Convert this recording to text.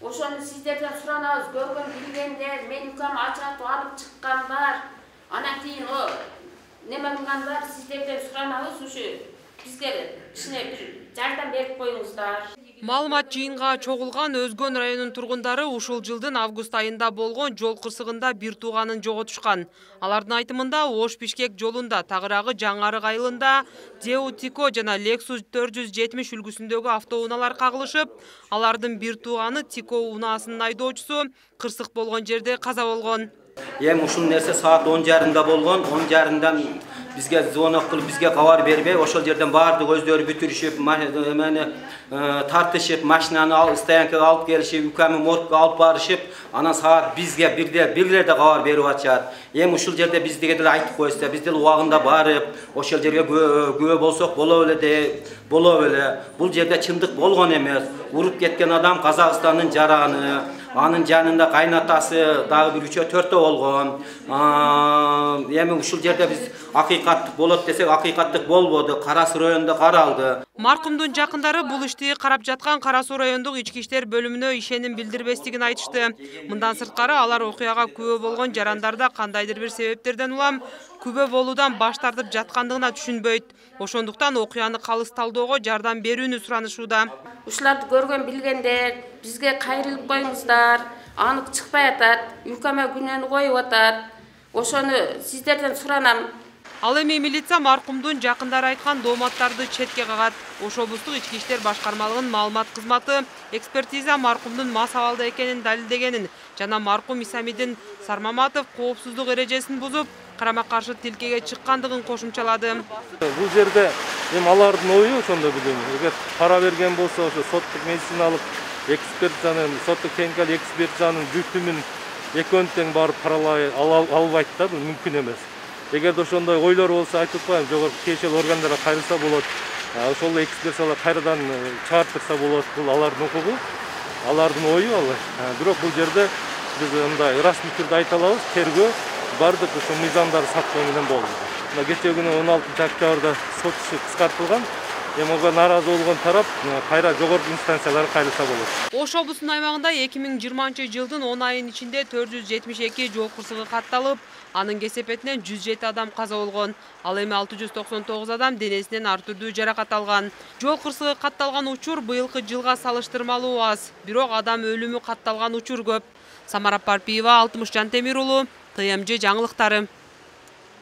Ошону сиздерден суранабыз, көргөн билгендер, мен укам ажыратып алып чыккан бар. Анан кийин неме кылган бар, сиздерден суранабыз, ушу бизге кичине бир жардам берип коюңуздар. Маалымат жыйынга чогулган Өзгөн районунун тургундары ушул жылдын август айында болгон жол кырсыгында бир тууганын жоготушкан. Алардын айтымында Ош-Бишкек жолунда Тагырагы Жаңарык айылында Деу-Тико жана Lexus 470 үлгүсүндөгү автоунаалар кагылышып, алардын бир тууганы Тико унаасынын айдоочусу кырсык болгон жерде каза болгон. Эми ушул нерсе саат 10:30 болгон. 10:30 бизге звонок кылып, бизге кабар бербей, ошол жерден баардык өздөрү бүтүрүшүп, мени тартышып, машинаны стоянкага алып келишип, укамы моргко алып барышып, анан саат бизге бирлерде кабар берип атышат. Эми ушул жерде биз деле айтып коюшса, биз деле убагында барып, ошол жерге күбө болсок боло беле. Бул жерде чындык болгон эмес. Уруп кеткен адам Казакстандын жараны, анын жанында кайнатасы дагы бир 3-4 болгон. Эми ушул жерде биз акыйкаттык болот десек, акыйкаттык болбоду. Кара Суу районунда каралды. Маркумдун жакындары бул ишти карап жаткан Кара Суу райондук ички иштер бөлүмүнө ишеним билдирбестигин айтышты. Мындан сырткары алар окуяга күбө болгон жарандарда кандайдыр бир себептерден улам күбө болуудан баш тартып жаткандыгына түшүнбөйт. Ошондуктан окуяны калыс талоого жардам берүүнү суранышууда. Ушуларды көргөн билгендер, бизге кайрылып коюңуздар. Анык чыкпай атат, укама күнөөнү коюп атат. Ошону сиздерден суранам. Ал эми милиция маркумдун жакындары айткан дооматтарды четке кагат. Ош облустук ички иштер башкармалыгынын маалымат кызматы экспертиза маркумдун мас абалда экенин далилдегенин жана маркум Исамидин Сармаматов коопсуздук эрежесин бузуп, карама-каршы тилкеге чыккандыгын кошумчалады. Бул жерде эми алардын ою ошондо билем. Эгер пара берген болсо, ошо соттук медициналык экспертизанын, соттук техникалык экспертизанын бүтүмүн экөөнү тең барып паралай албайт да, бул мүмкүн эмес. Эгер ошондой ойлор болсо айтып коем, жогорку тиешелүү органдарга кайрылса болот. Ошол экспертизалар кайрадан чыгартырса болот. Бул алардын укугу, алардын ою ал. Бирок бул жерде биз мындай расмий түрдө айта алабыз, тергөө бардык ошо мыйзамдарды сактоо менен болду. Кечээ күнү 16 октябрда сот иши кыскартылган. Эми ага нааразы болгон тарап кайра жогорку инстанцияларга кайрылса болот. Ош облусунун аймагында 2020-жылдын 10 айынын ичинде 472 жол кырсыгы катталып, анын кесепетинен 107 адам каза болгон. Ал эми 699 адам денесинен ар түрдүү жаракат алган. Жол кырсыгы катталган учур быйылкы жылга салыштырмалуу аз, бирок адам өлүмү катталган учур көп. Самара Парпиева, Алтымыш Жантемир уулу, ТМЖ жаңылыктары.